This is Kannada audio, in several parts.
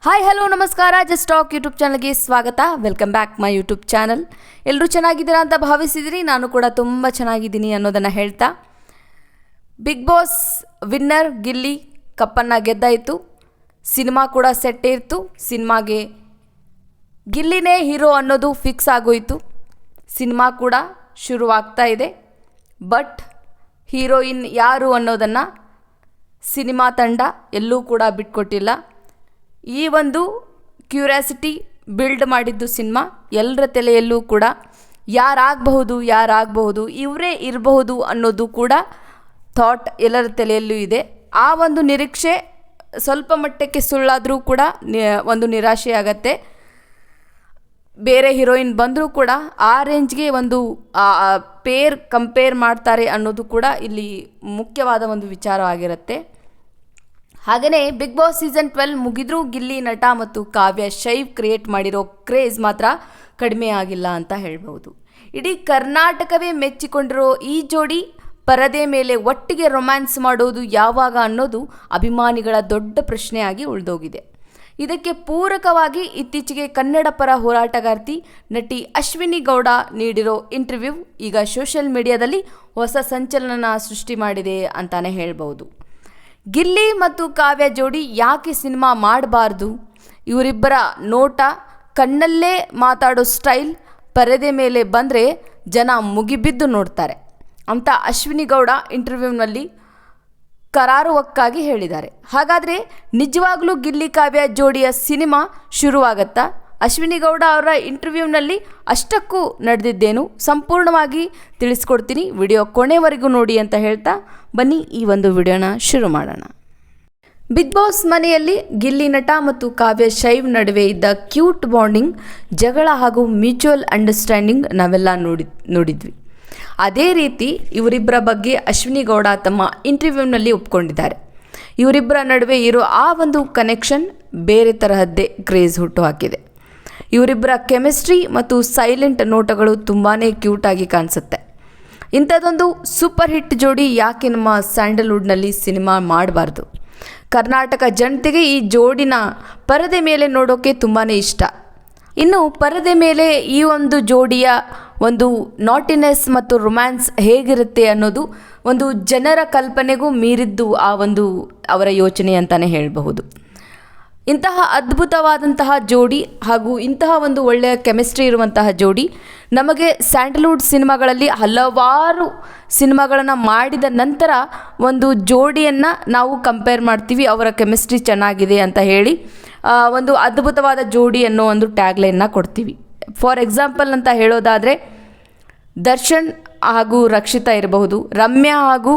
ಹಾಯ್ ಹಲೋ ನಮಸ್ಕಾರ. ಜಸ್ಟ್ ಟಾಕ್ ಯೂಟ್ಯೂಬ್ ಚಾನಲ್ಗೆ ಸ್ವಾಗತ. Welcome back my YouTube channel. ಎಲ್ಲರೂ ಚೆನ್ನಾಗಿದ್ದೀರಾ ಅಂತ ಭಾವಿಸಿದಿರಿ. ನಾನು ಕೂಡ ತುಂಬ ಚೆನ್ನಾಗಿದ್ದೀನಿ ಅನ್ನೋದನ್ನು ಹೇಳ್ತಾ, ಬಿಗ್ ಬಾಸ್ ವಿನ್ನರ್ ಗಿಲ್ಲಿ ಕಪ್ಪನ್ನು ಗೆದ್ದಾಯಿತು. ಸಿನಿಮಾ ಕೂಡ ಸೆಟ್ ಇರ್ತು. ಸಿನಿಮಾಗೆ ಗಿಲ್ಲಿನೇ ಹೀರೋ ಅನ್ನೋದು ಫಿಕ್ಸ್ ಆಗೋಯಿತು. ಸಿನಿಮಾ ಕೂಡ ಶುರುವಾಗ್ತಾ ಇದೆ. ಬಟ್ ಹೀರೋಯಿನ್ ಯಾರು ಅನ್ನೋದನ್ನು ಸಿನಿಮಾ ತಂಡ ಎಲ್ಲೂ ಕೂಡ ಬಿಟ್ಕೊಟ್ಟಿಲ್ಲ. ಈ ಒಂದು ಕ್ಯೂರಿಯಾಸಿಟಿ ಬಿಲ್ಡ್ ಮಾಡಿದ್ದು ಸಿನಿಮಾ. ಎಲ್ಲರ ತಲೆಯಲ್ಲೂ ಕೂಡ ಯಾರಾಗಬಹುದು ಇವರೇ ಇರಬಹುದು ಅನ್ನೋದು ಕೂಡ ಥಾಟ್ ಎಲ್ಲರ ತಲೆಯಲ್ಲೂ ಇದೆ. ಆ ಒಂದು ನಿರೀಕ್ಷೆ ಸ್ವಲ್ಪ ಮಟ್ಟಕ್ಕೆ ಸುಳ್ಳಾದರೂ ಕೂಡ ಒಂದು ನಿರಾಶೆಯಾಗತ್ತೆ. ಬೇರೆ ಹೀರೋಯಿನ್ ಬಂದರೂ ಕೂಡ ಆ ರೇಂಜ್ಗೆ ಒಂದು ಪೇರ್ ಕಂಪೇರ್ ಮಾಡ್ತಾರೆ ಅನ್ನೋದು ಕೂಡ ಇಲ್ಲಿ ಮುಖ್ಯವಾದ ಒಂದು ವಿಚಾರವಾಗಿರುತ್ತೆ. ಹಾಗೆಯೇ ಬಿಗ್ ಬಾಸ್ ಸೀಸನ್ 12 ಮುಗಿದ್ರೂ ಗಿಲ್ಲಿ ನಟ ಮತ್ತು ಕಾವ್ಯ ಶೈವ್ ಕ್ರಿಯೇಟ್ ಮಾಡಿರೋ ಕ್ರೇಜ್ ಮಾತ್ರ ಕಡಿಮೆ ಆಗಿಲ್ಲ ಅಂತ ಹೇಳ್ಬೋದು. ಇಡೀ ಕರ್ನಾಟಕವೇ ಮೆಚ್ಚಿಕೊಂಡಿರೋ ಈ ಜೋಡಿ ಪರದೆ ಮೇಲೆ ಒಟ್ಟಿಗೆ ರೊಮ್ಯಾನ್ಸ್ ಮಾಡೋದು ಯಾವಾಗ ಅನ್ನೋದು ಅಭಿಮಾನಿಗಳ ದೊಡ್ಡ ಪ್ರಶ್ನೆಯಾಗಿ ಉಳಿದೋಗಿದೆ. ಇದಕ್ಕೆ ಪೂರಕವಾಗಿ ಇತ್ತೀಚೆಗೆ ಕನ್ನಡ ಪರ ಹೋರಾಟಗಾರ್ತಿ ನಟಿ ಅಶ್ವಿನಿ ಗೌಡ ನೀಡಿರೋ ಇಂಟರ್ವ್ಯೂ ಈಗ ಸೋಷಿಯಲ್ ಮೀಡಿಯಾದಲ್ಲಿ ಹೊಸ ಸಂಚಲನ ಸೃಷ್ಟಿ ಮಾಡಿದೆ ಅಂತಾನೆ ಹೇಳ್ಬೋದು. ಗಿಲ್ಲಿ ಮತ್ತು ಕಾವ್ಯ ಜೋಡಿ ಯಾಕೆ ಸಿನಿಮಾ ಮಾಡಬಾರ್ದು? ಇವರಿಬ್ಬರ ನೋಟ, ಕಣ್ಣಲ್ಲೇ ಮಾತಾಡೋ ಸ್ಟೈಲ್ ಪರದೆ ಮೇಲೆ ಬಂದರೆ ಜನ ಮುಗಿಬಿದ್ದು ನೋಡ್ತಾರೆ ಅಂತ ಅಶ್ವಿನಿ ಗೌಡ ಇಂಟರ್ವ್ಯೂನಲ್ಲಿ ಕರಾರುವಕ್ಕಾಗಿ ಹೇಳಿದ್ದಾರೆ. ಹಾಗಾದರೆ ನಿಜವಾಗ್ಲೂ ಗಿಲ್ಲಿ ಕಾವ್ಯ ಜೋಡಿಯ ಸಿನಿಮಾ ಶುರುವಾಗತ್ತಾ? ಅಶ್ವಿನಿ ಗೌಡ ಅವರ ಇಂಟರ್ವ್ಯೂನಲ್ಲಿ ಅಷ್ಟಕ್ಕೂ ನಡೆದಿದ್ದೇನು ಸಂಪೂರ್ಣವಾಗಿ ತಿಳಿಸ್ಕೊಡ್ತೀನಿ. ವಿಡಿಯೋ ಕೊನೆವರೆಗೂ ನೋಡಿ ಅಂತ ಹೇಳ್ತಾ ಬನ್ನಿ ಈ ಒಂದು ವಿಡಿಯೋನ ಶುರು ಮಾಡೋಣ. ಬಿಗ್ ಬಾಸ್ ಮನೆಯಲ್ಲಿ ಗಿಲ್ಲಿ ನಟ ಮತ್ತು ಕಾವ್ಯ ಶೈವ್ ನಡುವೆ ಇದ್ದ ಕ್ಯೂಟ್ ಬಾಂಡಿಂಗ್, ಜಗಳ ಹಾಗೂ ಮ್ಯೂಚುವಲ್ ಅಂಡರ್ಸ್ಟ್ಯಾಂಡಿಂಗ್ ನಾವೆಲ್ಲ ನೋಡಿದ್ವಿ. ಅದೇ ರೀತಿ ಇವರಿಬ್ಬರ ಬಗ್ಗೆ ಅಶ್ವಿನಿ ಗೌಡ ತಮ್ಮ ಇಂಟರ್ವ್ಯೂನಲ್ಲಿ ಒಪ್ಕೊಂಡಿದ್ದಾರೆ. ಇವರಿಬ್ಬರ ನಡುವೆ ಇರೋ ಆ ಒಂದು ಕನೆಕ್ಷನ್ ಬೇರೆ ತರಹದ್ದೇ ಕ್ರೇಜ್ ಹುಟ್ಟು ಹಾಕಿದೆ. ಇವರಿಬ್ಬರ ಕೆಮಿಸ್ಟ್ರಿ ಮತ್ತು ಸೈಲೆಂಟ್ ನೋಟಗಳು ತುಂಬಾ ಕ್ಯೂಟಾಗಿ ಕಾಣಿಸುತ್ತೆ. ಇಂಥದ್ದೊಂದು ಸೂಪರ್ ಹಿಟ್ ಜೋಡಿ ಯಾಕೆ ನಮ್ಮ ಸ್ಯಾಂಡಲ್ವುಡ್ನಲ್ಲಿ ಸಿನಿಮಾ ಮಾಡಬಾರ್ದು? ಕರ್ನಾಟಕ ಜನತೆಗೆ ಈ ಜೋಡಿನ ಪರದೆ ಮೇಲೆ ನೋಡೋಕ್ಕೆ ತುಂಬಾ ಇಷ್ಟ. ಇನ್ನು ಪರದೆ ಮೇಲೆ ಈ ಒಂದು ಜೋಡಿಯ ಒಂದು ನಾಟಿನೆಸ್ ಮತ್ತು ರೊಮ್ಯಾನ್ಸ್ ಹೇಗಿರುತ್ತೆ ಅನ್ನೋದು ಒಂದು ಜನರ ಕಲ್ಪನೆಗೂ ಮೀರಿದ್ದು ಆ ಒಂದು ಅವರ ಯೋಚನೆ ಅಂತಲೇ ಹೇಳಬಹುದು. ಇಂತಹ ಅದ್ಭುತವಾದಂತಹ ಜೋಡಿ ಹಾಗೂ ಇಂತಹ ಒಂದು ಒಳ್ಳೆಯ ಕೆಮಿಸ್ಟ್ರಿ ಇರುವಂತಹ ಜೋಡಿ ನಮಗೆ ಸ್ಯಾಂಡಲ್ವುಡ್ ಸಿನಿಮಾಗಳಲ್ಲಿ ಹಲವಾರು ಸಿನಿಮಾಗಳನ್ನು ಮಾಡಿದ ನಂತರ ಒಂದು ಜೋಡಿಯನ್ನು ನಾವು ಕಂಪೇರ್ ಮಾಡ್ತೀವಿ. ಅವರ ಕೆಮಿಸ್ಟ್ರಿ ಚೆನ್ನಾಗಿದೆ ಅಂತ ಹೇಳಿ ಒಂದು ಅದ್ಭುತವಾದ ಜೋಡಿ ಅನ್ನೋ ಒಂದು ಟ್ಯಾಗ್ಲೈನ್ನ ಕೊಡ್ತೀವಿ. ಫಾರ್ ಎಕ್ಸಾಂಪಲ್ ಅಂತ ಹೇಳೋದಾದರೆ ದರ್ಶನ್ ಹಾಗೂ ರಕ್ಷಿತಾ ಇರಬಹುದು, ರಮ್ಯಾ ಹಾಗೂ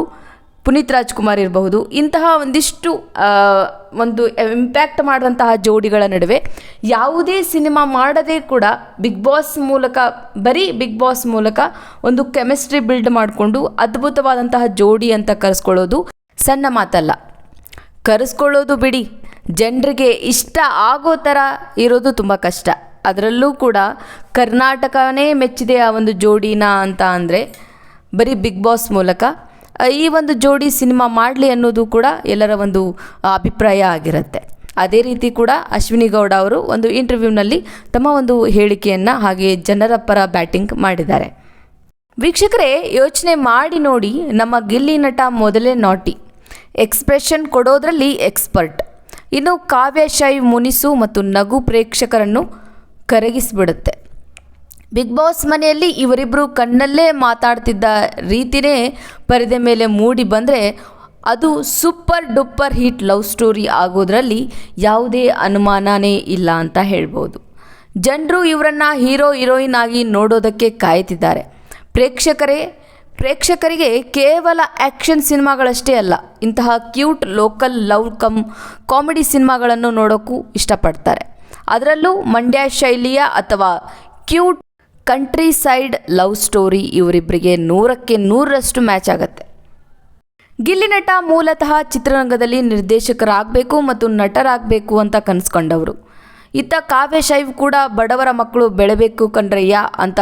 ಪುನೀತ್ ರಾಜ್ಕುಮಾರ್ ಇರಬಹುದು. ಇಂತಹ ಒಂದಿಷ್ಟು ಒಂದು ಇಂಪ್ಯಾಕ್ಟ್ ಮಾಡುವಂತಹ ಜೋಡಿಗಳ ನಡುವೆ ಯಾವುದೇ ಸಿನಿಮಾ ಮಾಡದೇ ಕೂಡ ಬರೀ ಬಿಗ್ ಬಾಸ್ ಮೂಲಕ ಒಂದು ಕೆಮಿಸ್ಟ್ರಿ ಬಿಲ್ಡ್ ಮಾಡಿಕೊಂಡು ಅದ್ಭುತವಾದಂತಹ ಜೋಡಿ ಅಂತ ಕರೆಸ್ಕೊಳ್ಳೋದು ಸಣ್ಣ ಮಾತಲ್ಲ. ಕರೆಸ್ಕೊಳ್ಳೋದು ಬಿಡಿ, ಜನರಿಗೆ ಇಷ್ಟ ಆಗೋ ಥರ ಇರೋದು ತುಂಬ ಕಷ್ಟ. ಅದರಲ್ಲೂ ಕೂಡ ಕರ್ನಾಟಕನೇ ಮೆಚ್ಚಿದೆ ಆ ಒಂದು ಜೋಡಿನ ಅಂತ ಅಂದರೆ ಬರೀ ಬಿಗ್ ಬಾಸ್ ಮೂಲಕ ಈ ಒಂದು ಜೋಡಿ ಸಿನಿಮಾ ಮಾಡಲಿ ಅನ್ನೋದು ಕೂಡ ಎಲ್ಲರ ಒಂದು ಅಭಿಪ್ರಾಯ ಆಗಿರುತ್ತೆ. ಅದೇ ರೀತಿ ಕೂಡ ಅಶ್ವಿನಿ ಗೌಡ ಅವರು ಒಂದು ಇಂಟರ್ವ್ಯೂನಲ್ಲಿ ತಮ್ಮ ಒಂದು ಹೇಳಿಕೆಯನ್ನು ಹಾಗೆ ಜನರ ಪರ ಬ್ಯಾಟಿಂಗ್ ಮಾಡಿದ್ದಾರೆ. ವೀಕ್ಷಕರೇ, ಯೋಚನೆ ಮಾಡಿ ನೋಡಿ, ನಮ್ಮ ಗಿಲ್ಲಿ ನಟ ಮೊದಲೇ ನಾಟಿ, ಎಕ್ಸ್ಪ್ರೆಷನ್ ಕೊಡೋದ್ರಲ್ಲಿ ಎಕ್ಸ್ಪರ್ಟ್. ಇನ್ನು ಕಾವ್ಯ ಶೈವ್ ಮುನಿಸು ಮತ್ತು ನಗು ಪ್ರೇಕ್ಷಕರನ್ನು ಕರಗಿಸಿಬಿಡುತ್ತೆ. ಬಿಗ್ ಬಾಸ್ ಮನೆಯಲ್ಲಿ ಇವರಿಬ್ಬರು ಕಣ್ಣಲ್ಲೇ ಮಾತಾಡ್ತಿದ್ದ ರೀತಿಯೇ ಪರದೆ ಮೇಲೆ ಮೂಡಿ ಬಂದರೆ ಅದು super duper hit love story ಆಗೋದ್ರಲ್ಲಿ ಯಾವುದೇ ಅನುಮಾನನೇ ಇಲ್ಲ ಅಂತ ಹೇಳ್ಬೋದು. ಜನರು ಇವರನ್ನು ಹೀರೋ ಹೀರೋಯಿನ್ ಆಗಿ ನೋಡೋದಕ್ಕೆ ಕಾಯ್ತಿದ್ದಾರೆ. ಪ್ರೇಕ್ಷಕರಿಗೆ ಕೇವಲ ಆ್ಯಕ್ಷನ್ ಸಿನಿಮಾಗಳಷ್ಟೇ ಅಲ್ಲ, ಇಂತಹ ಕ್ಯೂಟ್ ಲೋಕಲ್ ಲವ್ ಕಾಮಿಡಿ ಸಿನಿಮಾಗಳನ್ನು ನೋಡೋಕ್ಕೂ ಇಷ್ಟಪಡ್ತಾರೆ. ಅದರಲ್ಲೂ ಮಂಡ್ಯ ಶೈಲಿಯ ಅಥವಾ cute country side love story ಇವರಿಬ್ಬರಿಗೆ 100ಕ್ಕೆ 100ರಷ್ಟು ಮ್ಯಾಚ್ ಆಗುತ್ತೆ. ಗಿಲ್ಲಿ ನಟ ಮೂಲತಃ ಚಿತ್ರರಂಗದಲ್ಲಿ ನಿರ್ದೇಶಕರಾಗಬೇಕು ಮತ್ತು ನಟರಾಗಬೇಕು ಅಂತ ಕನಸ್ಕೊಂಡವರು. ಇತ್ತ ಕಾವ್ಯ ಶೈವ್ ಕೂಡ ಬಡವರ ಮಕ್ಕಳು ಬೆಳೆಬೇಕು ಕಣ್ರಯ್ಯ ಅಂತ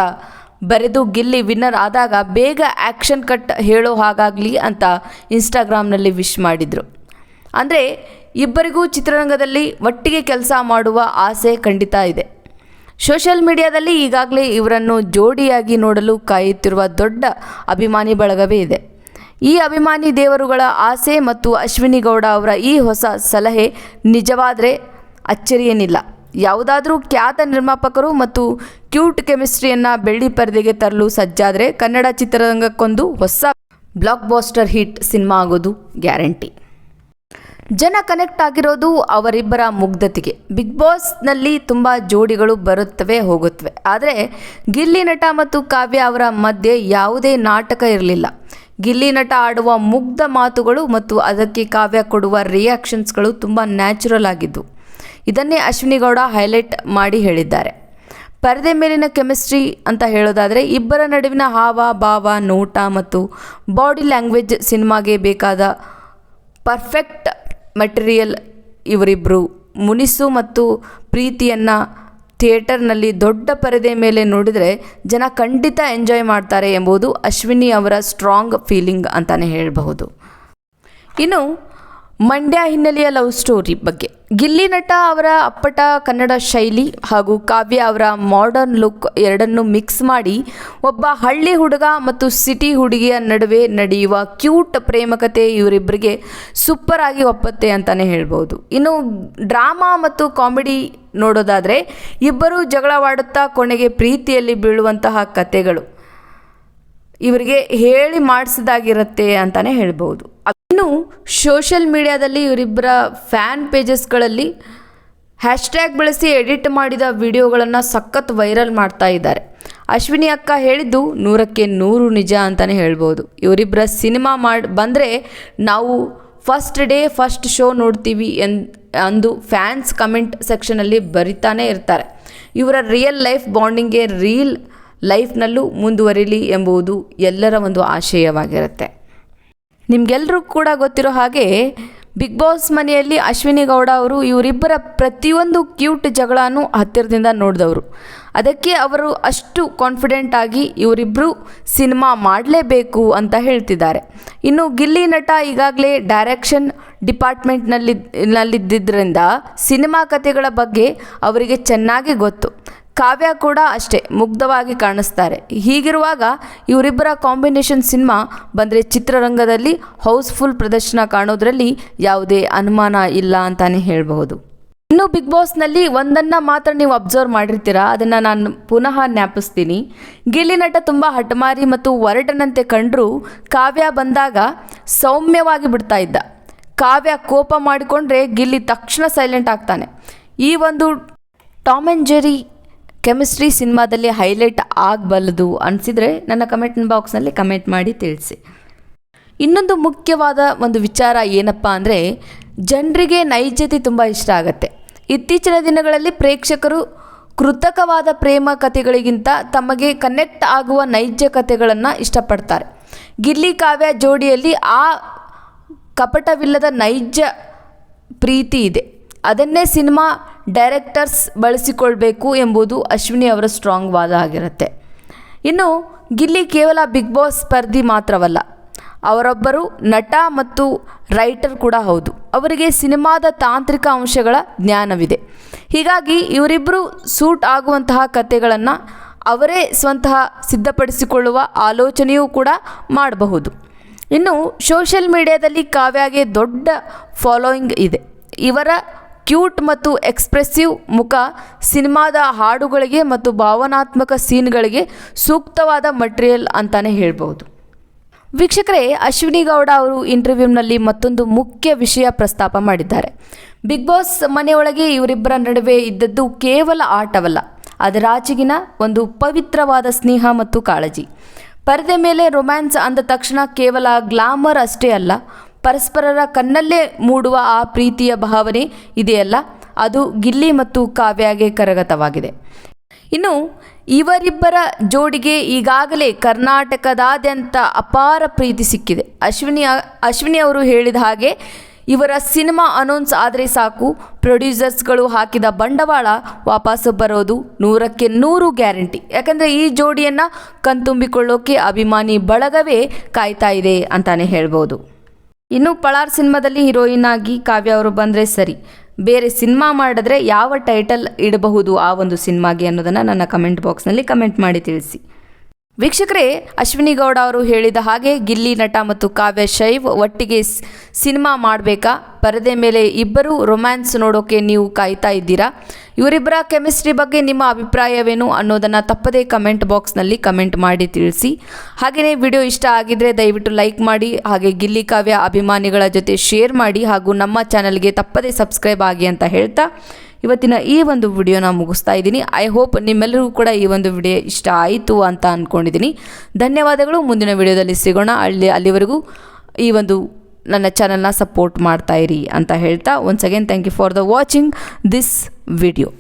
ಬರೆದು ಗಿಲ್ಲಿ ವಿನ್ನರ್ ಆದಾಗ ಬೇಗ ಆ್ಯಕ್ಷನ್ ಕಟ್ ಹೇಳೋ ಹಾಗಾಗಲಿ ಅಂತ ಇನ್ಸ್ಟಾಗ್ರಾಮ್ನಲ್ಲಿ ವಿಶ್ ಮಾಡಿದರು. ಅಂದರೆ ಇಬ್ಬರಿಗೂ ಚಿತ್ರರಂಗದಲ್ಲಿ ಒಟ್ಟಿಗೆ ಕೆಲಸ ಮಾಡುವ ಆಸೆ ಖಂಡಿತ ಇದೆ. ಸೋಷಿಯಲ್ ಮೀಡಿಯಾದಲ್ಲಿ ಈಗಾಗಲೇ ಇವರನ್ನು ಜೋಡಿಯಾಗಿ ನೋಡಲು ಕಾಯುತ್ತಿರುವ ದೊಡ್ಡ ಅಭಿಮಾನಿ ಬಳಗವೇ ಇದೆ. ಈ ಅಭಿಮಾನಿ ದೇವರುಗಳ ಆಸೆ ಮತ್ತು ಅಶ್ವಿನಿ ಗೌಡ ಅವರ ಈ ಹೊಸ ಸಲಹೆ ನಿಜವಾದರೆ ಅಚ್ಚರಿಯೇನಿಲ್ಲ. ಯಾವುದಾದ್ರೂ ಖ್ಯಾತ ನಿರ್ಮಾಪಕರು ಮತ್ತು ಕ್ಯೂಟ್ ಕೆಮಿಸ್ಟ್ರಿಯನ್ನು ಬೆಳ್ಳಿ ಪರದೆಗೆ ತರಲು ಸಜ್ಜಾದರೆ ಕನ್ನಡ ಚಿತ್ರರಂಗಕ್ಕೊಂದು ಹೊಸ ಬ್ಲಾಕ್ ಬಾಸ್ಟರ್ ಹಿಟ್ ಸಿನಿಮಾ ಆಗೋದು ಗ್ಯಾರಂಟಿ. ಜನ ಕನೆಕ್ಟ್ ಆಗಿರೋದು ಅವರಿಬ್ಬರ ಮುಗ್ಧತೆಗೆ. ಬಿಗ್ ಬಾಸ್ನಲ್ಲಿ ತುಂಬ ಜೋಡಿಗಳು ಬರುತ್ತವೆ ಹೋಗುತ್ತವೆ, ಆದರೆ ಗಿಲ್ಲಿ ನಟ ಮತ್ತು ಕಾವ್ಯ ಅವರ ಮಧ್ಯೆ ಯಾವುದೇ ನಾಟಕ ಇರಲಿಲ್ಲ. ಗಿಲ್ಲಿ ನಟ ಆಡುವ ಮುಗ್ಧ ಮಾತುಗಳು ಮತ್ತು ಅದಕ್ಕೆ ಕಾವ್ಯ ಕೊಡುವ ರಿಯಾಕ್ಷನ್ಸ್ಗಳು ತುಂಬ ನ್ಯಾಚುರಲ್ ಆಗಿದ್ದು. ಇದನ್ನೇ ಅಶ್ವಿನಿ ಗೌಡ ಹೈಲೈಟ್ ಮಾಡಿ ಹೇಳಿದ್ದಾರೆ. ಪರದೆ ಮೇಲಿನ ಕೆಮಿಸ್ಟ್ರಿ ಅಂತ ಹೇಳೋದಾದರೆ ಇಬ್ಬರ ನಡುವಿನ ಹಾವ ಭಾವ, ನೋಟ ಮತ್ತು ಬಾಡಿ ಲ್ಯಾಂಗ್ವೇಜ್ ಸಿನಿಮಾಗೆ ಬೇಕಾದ ಪರ್ಫೆಕ್ಟ್ ಮೆಟೀರಿಯಲ್. ಇವರಿಬ್ಬರು ಮುನಿಸು ಮತ್ತು ಪ್ರೀತಿಯನ್ನು ಥಿಯೇಟರ್ನಲ್ಲಿ ದೊಡ್ಡ ಪರದೆ ಮೇಲೆ ನೋಡಿದರೆ ಜನ ಖಂಡಿತ ಎಂಜಾಯ್ ಮಾಡ್ತಾರೆ ಎಂಬುದು ಅಶ್ವಿನಿ ಅವರ ಸ್ಟ್ರಾಂಗ್ ಫೀಲಿಂಗ್ ಅಂತಲೇ ಹೇಳಬಹುದು. ಇನ್ನು ಮಂಡ್ಯ ಹಿನ್ನೆಲೆಯ ಲವ್ ಸ್ಟೋರಿ ಬಗ್ಗೆ. ಗಿಲ್ಲಿ ನಟ ಅವರ ಅಪ್ಪಟ ಕನ್ನಡ ಶೈಲಿ ಹಾಗೂ ಕಾವ್ಯ ಅವರ ಮಾಡರ್ನ್ ಲುಕ್ ಎರಡನ್ನೂ ಮಿಕ್ಸ್ ಮಾಡಿ ಒಬ್ಬ ಹಳ್ಳಿ ಹುಡುಗ ಮತ್ತು ಸಿಟಿ ಹುಡುಗಿಯ ನಡುವೆ ನಡೆಯುವ ಕ್ಯೂಟ್ ಪ್ರೇಮಕತೆ ಇವರಿಬ್ಬರಿಗೆ ಸೂಪರ್ ಆಗಿ ಒಪ್ಪತ್ತೆ ಅಂತಲೇ ಹೇಳ್ಬೋದು. ಇನ್ನು ಡ್ರಾಮಾ ಮತ್ತು ಕಾಮಿಡಿ ನೋಡೋದಾದರೆ ಇಬ್ಬರು ಜಗಳವಾಡುತ್ತಾ ಕೊನೆಗೆ ಪ್ರೀತಿಯಲ್ಲಿ ಬೀಳುವಂತಹ ಕತೆಗಳು ಇವರಿಗೆ ಹೇಳಿ ಮಾಡಿಸಿದಾಗಿರುತ್ತೆ ಅಂತಲೇ ಹೇಳ್ಬೋದು. ಇನ್ನು ಸೋಷಿಯಲ್ ಮೀಡಿಯಾದಲ್ಲಿ ಇವರಿಬ್ಬರ ಫ್ಯಾನ್ ಪೇಜಸ್ಗಳಲ್ಲಿ ಹ್ಯಾಶ್ಟ್ಯಾಗ್ ಬಳಸಿ ಎಡಿಟ್ ಮಾಡಿದ ವಿಡಿಯೋಗಳನ್ನು ಸಖತ್ ವೈರಲ್ ಮಾಡ್ತಾ ಇದ್ದಾರೆ. ಅಶ್ವಿನಿ ಅಕ್ಕ ಹೇಳಿದ್ದು 100ಕ್ಕೆ 100 ನಿಜ ಅಂತಲೇ ಹೇಳ್ಬೋದು. ಇವರಿಬ್ಬರ ಸಿನಿಮಾ ಬಂದರೆ ನಾವು ಫಸ್ಟ್ ಡೇ ಫಸ್ಟ್ ಶೋ ನೋಡ್ತೀವಿ ಅಂದು ಫ್ಯಾನ್ಸ್ ಕಮೆಂಟ್ ಸೆಕ್ಷನಲ್ಲಿ ಬರಿತಾನೇ ಇರ್ತಾರೆ. ಇವರ ರಿಯಲ್ ಲೈಫ್ ಬಾಂಡಿಂಗ್ಗೆ ರಿಯಲ್ ಲೈಫ್ನಲ್ಲೂ ಮುಂದುವರಿಲಿ ಎಂಬುದು ಎಲ್ಲರ ಒಂದು ಆಶಯವಾಗಿರುತ್ತೆ. ನಿಮಗೆಲ್ಲರೂ ಕೂಡ ಗೊತ್ತಿರೋ ಹಾಗೆ ಬಿಗ್ ಬಾಸ್ ಮನೆಯಲ್ಲಿ ಅಶ್ವಿನಿ ಗೌಡ ಅವರು ಇವರಿಬ್ಬರ ಪ್ರತಿಯೊಂದು ಕ್ಯೂಟ್ ಜಗಳನೂ ಹತ್ತಿರದಿಂದ ನೋಡಿದವರು. ಅದಕ್ಕೆ ಅವರು ಅಷ್ಟು ಕಾನ್ಫಿಡೆಂಟ್ ಆಗಿ ಇವರಿಬ್ಬರು ಸಿನಿಮಾ ಮಾಡಲೇಬೇಕು ಅಂತ ಹೇಳ್ತಿದ್ದಾರೆ. ಇನ್ನು ಗಿಲ್ಲಿ ನಟ ಈಗಾಗಲೇ ಡೈರೆಕ್ಷನ್ ಡಿಪಾರ್ಟ್ಮೆಂಟ್ನಲ್ಲಿದ್ದರಿಂದ ಸಿನಿಮಾ ಕಥೆಗಳ ಬಗ್ಗೆ ಅವರಿಗೆ ಚೆನ್ನಾಗಿ ಗೊತ್ತು. ಕಾವ್ಯ ಕೂಡ ಅಷ್ಟೇ ಮುಗ್ಧವಾಗಿ ಕಾಣಿಸ್ತಾರೆ. ಹೀಗಿರುವಾಗ ಇವರಿಬ್ಬರ ಕಾಂಬಿನೇಷನ್ ಸಿನಿಮಾ ಬಂದರೆ ಚಿತ್ರರಂಗದಲ್ಲಿ ಹೌಸ್ಫುಲ್ ಪ್ರದರ್ಶನ ಕಾಣೋದ್ರಲ್ಲಿ ಯಾವುದೇ ಅನುಮಾನ ಇಲ್ಲ ಅಂತಲೇ ಹೇಳಬಹುದು. ಇನ್ನು ಬಿಗ್ ಬಾಸ್ನಲ್ಲಿ ಒಂದನ್ನು ಮಾತ್ರ ನೀವು ಅಬ್ಸರ್ವ್ ಮಾಡಿರ್ತೀರಾ, ಅದನ್ನು ನಾನು ಪುನಃ ಜ್ಞಾಪಿಸ್ತೀನಿ. ಗಿಲ್ಲಿ ನಟ ತುಂಬ ಹಠಮಾರಿ ಮತ್ತು ಒರಟನಂತೆ ಕಂಡರೂ ಕಾವ್ಯ ಬಂದಾಗ ಸೌಮ್ಯವಾಗಿ ಬಿಡ್ತಾ ಇದ್ದ. ಕಾವ್ಯ ಕೋಪ ಮಾಡಿಕೊಂಡ್ರೆ ಗಿಲ್ಲಿ ತಕ್ಷಣ ಸೈಲೆಂಟ್ ಆಗ್ತಾನೆ. ಈ ಒಂದು ಟಾಮ್ ಆ್ಯಂಡ್ ಜೆರಿ ಕೆಮಿಸ್ಟ್ರಿ ಸಿನಿಮಾದಲ್ಲಿ ಹೈಲೈಟ್ ಆಗಬಲ್ಲದು ಅನಿಸಿದರೆ ನನ್ನ ಕಮೆಂಟ್ ಬಾಕ್ಸ್ನಲ್ಲಿ ಕಮೆಂಟ್ ಮಾಡಿ ತಿಳಿಸಿ. ಇನ್ನೊಂದು ಮುಖ್ಯವಾದ ಒಂದು ವಿಚಾರ ಏನಪ್ಪ ಅಂದರೆ ಜನರಿಗೆ ನೈಜತೆ ತುಂಬ ಇಷ್ಟ ಆಗುತ್ತೆ. ಇತ್ತೀಚಿನ ದಿನಗಳಲ್ಲಿ ಪ್ರೇಕ್ಷಕರು ಕೃತಕವಾದ ಪ್ರೇಮ ಕಥೆಗಳಿಗಿಂತ ತಮಗೆ ಕನೆಕ್ಟ್ ಆಗುವ ನೈಜ ಕಥೆಗಳನ್ನು ಇಷ್ಟಪಡ್ತಾರೆ. ಗಿಲ್ಲಿ ಕಾವ್ಯ ಜೋಡಿಯಲ್ಲಿ ಆ ಕಪಟವಿಲ್ಲದ ನೈಜ ಪ್ರೀತಿ ಇದೆ. ಅದನ್ನೇ ಸಿನಿಮಾ ಡೈರೆಕ್ಟರ್ಸ್ ಬಳಸಿಕೊಳ್ಬೇಕು ಎಂಬುದು ಅಶ್ವಿನಿ ಅವರ ಸ್ಟ್ರಾಂಗ್ ವಾದ ಆಗಿರುತ್ತೆ. ಇನ್ನು ಗಿಲ್ಲಿ ಕೇವಲ ಬಿಗ್ ಬಾಸ್ ಸ್ಪರ್ಧಿ ಮಾತ್ರವಲ್ಲ, ಅವರೊಬ್ಬರು ನಟ ಮತ್ತು ರೈಟರ್ ಕೂಡ ಹೌದು. ಅವರಿಗೆ ಸಿನಿಮಾದ ತಾಂತ್ರಿಕ ಅಂಶಗಳ ಜ್ಞಾನವಿದೆ. ಹೀಗಾಗಿ ಇವರಿಬ್ಬರು ಸೂಟ್ ಆಗುವಂತಹ ಕಥೆಗಳನ್ನು ಅವರೇ ಸ್ವತಃ ಸಿದ್ಧಪಡಿಸಿಕೊಳ್ಳುವ ಆಲೋಚನೆಯೂ ಕೂಡ ಮಾಡಬಹುದು. ಇನ್ನು ಸೋಷಿಯಲ್ ಮೀಡಿಯಾದಲ್ಲಿ ಕಾವ್ಯಗೆ ದೊಡ್ಡ ಫಾಲೋಯಿಂಗ್ ಇದೆ. ಇವರ ಕ್ಯೂಟ್ ಮತ್ತು ಎಕ್ಸ್ಪ್ರೆಸಿವ್ ಮುಖ ಸಿನಿಮಾದ ಹಾಡುಗಳಿಗೆ ಮತ್ತು ಭಾವನಾತ್ಮಕ ಸೀನ್ಗಳಿಗೆ ಸೂಕ್ತವಾದ ಮಟೀರಿಯಲ್ ಅಂತಲೇ ಹೇಳ್ಬೋದು. ವೀಕ್ಷಕರೇ, ಅಶ್ವಿನಿ ಗೌಡ ಅವರು ಇಂಟರ್ವ್ಯೂನಲ್ಲಿ ಮತ್ತೊಂದು ಮುಖ್ಯ ವಿಷಯ ಪ್ರಸ್ತಾಪ ಮಾಡಿದ್ದಾರೆ. ಬಿಗ್ ಬಾಸ್ ಮನೆಯೊಳಗೆ ಇವರಿಬ್ಬರ ನಡುವೆ ಇದ್ದದ್ದು ಕೇವಲ ಆಟವಲ್ಲ, ಅದರಾಚೆಗಿನ ಒಂದು ಪವಿತ್ರವಾದ ಸ್ನೇಹ ಮತ್ತು ಕಾಳಜಿ. ಪರದೆ ಮೇಲೆ ರೊಮ್ಯಾನ್ಸ್ ಅಂದ ತಕ್ಷಣ ಕೇವಲ ಗ್ಲಾಮರ್ ಅಷ್ಟೇ ಅಲ್ಲ, ಪರಸ್ಪರರ ಕಣ್ಣಲ್ಲೇ ಮೂಡುವ ಆ ಪ್ರೀತಿಯ ಭಾವನೆ ಇದೆಯಲ್ಲ, ಅದು ಗಿಲ್ಲಿ ಮತ್ತು ಕಾವ್ಯಗೆ ಕರಗತವಾಗಿದೆ. ಇನ್ನು ಇವರಿಬ್ಬರ ಜೋಡಿಗೆ ಈಗಾಗಲೇ ಕರ್ನಾಟಕದಾದ್ಯಂತ ಅಪಾರ ಪ್ರೀತಿ ಸಿಕ್ಕಿದೆ. ಅಶ್ವಿನಿ ಅವರು ಹೇಳಿದ ಹಾಗೆ ಇವರ ಸಿನಿಮಾ ಅನೌನ್ಸ್ ಆದರೆ ಸಾಕು, ಪ್ರೊಡ್ಯೂಸರ್ಸ್ಗಳು ಹಾಕಿದ ಬಂಡವಾಳ ವಾಪಸ್ಸು ಬರೋದು 100ಕ್ಕೆ 100 ಗ್ಯಾರಂಟಿ. ಯಾಕಂದರೆ ಈ ಜೋಡಿಯನ್ನು ಕಣ್ತುಂಬಿಕೊಳ್ಳೋಕೆ ಅಭಿಮಾನಿ ಬಳಗವೇ ಕಾಯ್ತಾ ಇದೆ ಅಂತಲೇ ಹೇಳ್ಬೋದು. ಇನ್ನು ಪಳಾರ್ ಸಿನಿಮಾದಲ್ಲಿ ಹೀರೋಯಿನ್ ಆಗಿ ಕಾವ್ಯ ಅವರು ಬಂದರೆ ಸರಿ, ಬೇರೆ ಸಿನಿಮಾ ಮಾಡಿದ್ರೆ ಯಾವ ಟೈಟಲ್ ಇಡಬಹುದು ಆ ಒಂದು ಸಿನಿಮಾಗೆ ಅನ್ನೋದನ್ನು ನನ್ನ ಕಮೆಂಟ್ ಬಾಕ್ಸ್ನಲ್ಲಿ ಕಮೆಂಟ್ ಮಾಡಿ ತಿಳಿಸಿ. ವೀಕ್ಷಕರೇ, ಅಶ್ವಿನಿ ಗೌಡ ಅವರು ಹೇಳಿದ ಹಾಗೆ ಗಿಲ್ಲಿ ನಟ ಮತ್ತು ಕಾವ್ಯ ಶೈವ್ ಒಟ್ಟಿಗೆ ಸಿನಿಮಾ ಮಾಡಬೇಕಾ? ಪರದೆ ಮೇಲೆ ಇಬ್ಬರು ರೊಮ್ಯಾನ್ಸ್ ನೋಡೋಕೆ ನೀವು ಕಾಯ್ತಾ ಇದ್ದೀರಾ? ಇವರಿಬ್ಬರ ಕೆಮಿಸ್ಟ್ರಿ ಬಗ್ಗೆ ನಿಮ್ಮ ಅಭಿಪ್ರಾಯವೇನು ಅನ್ನೋದನ್ನು ತಪ್ಪದೇ ಕಮೆಂಟ್ ಬಾಕ್ಸ್ನಲ್ಲಿ ಕಮೆಂಟ್ ಮಾಡಿ ತಿಳಿಸಿ. ಹಾಗೆಯೇ ವಿಡಿಯೋ ಇಷ್ಟ ಆಗಿದ್ರೆ ದಯವಿಟ್ಟು ಲೈಕ್ ಮಾಡಿ, ಹಾಗೆ ಗಿಲ್ಲಿ ಕಾವ್ಯ ಅಭಿಮಾನಿಗಳ ಜೊತೆ ಶೇರ್ ಮಾಡಿ, ಹಾಗೂ ನಮ್ಮ ಚಾನಲ್ಗೆ ತಪ್ಪದೇ ಸಬ್ಸ್ಕ್ರೈಬ್ ಆಗಿ ಅಂತ ಹೇಳ್ತಾ ಇವತ್ತಿನ ಈ ಒಂದು ವಿಡಿಯೋನ ಮುಗಿಸ್ತಾ ಇದ್ದೀನಿ. ಐ ಹೋಪ್ ನಿಮ್ಮೆಲ್ಲರಿಗೂ ಕೂಡ ಈ ಒಂದು ವಿಡಿಯೋ ಇಷ್ಟ ಆಯಿತು ಅಂತ ಅಂದ್ಕೊಂಡಿದ್ದೀನಿ. ಧನ್ಯವಾದಗಳು. ಮುಂದಿನ ವಿಡಿಯೋದಲ್ಲಿ ಸಿಗೋಣ. ಅಲ್ಲಿವರೆಗೂ ಈ ಒಂದು ನನ್ನ ಚಾನಲ್ನ ಸಪೋರ್ಟ್ ಮಾಡ್ತಾ ಇರಿ ಅಂತ ಹೇಳ್ತಾ, once again thank you for the watching this video.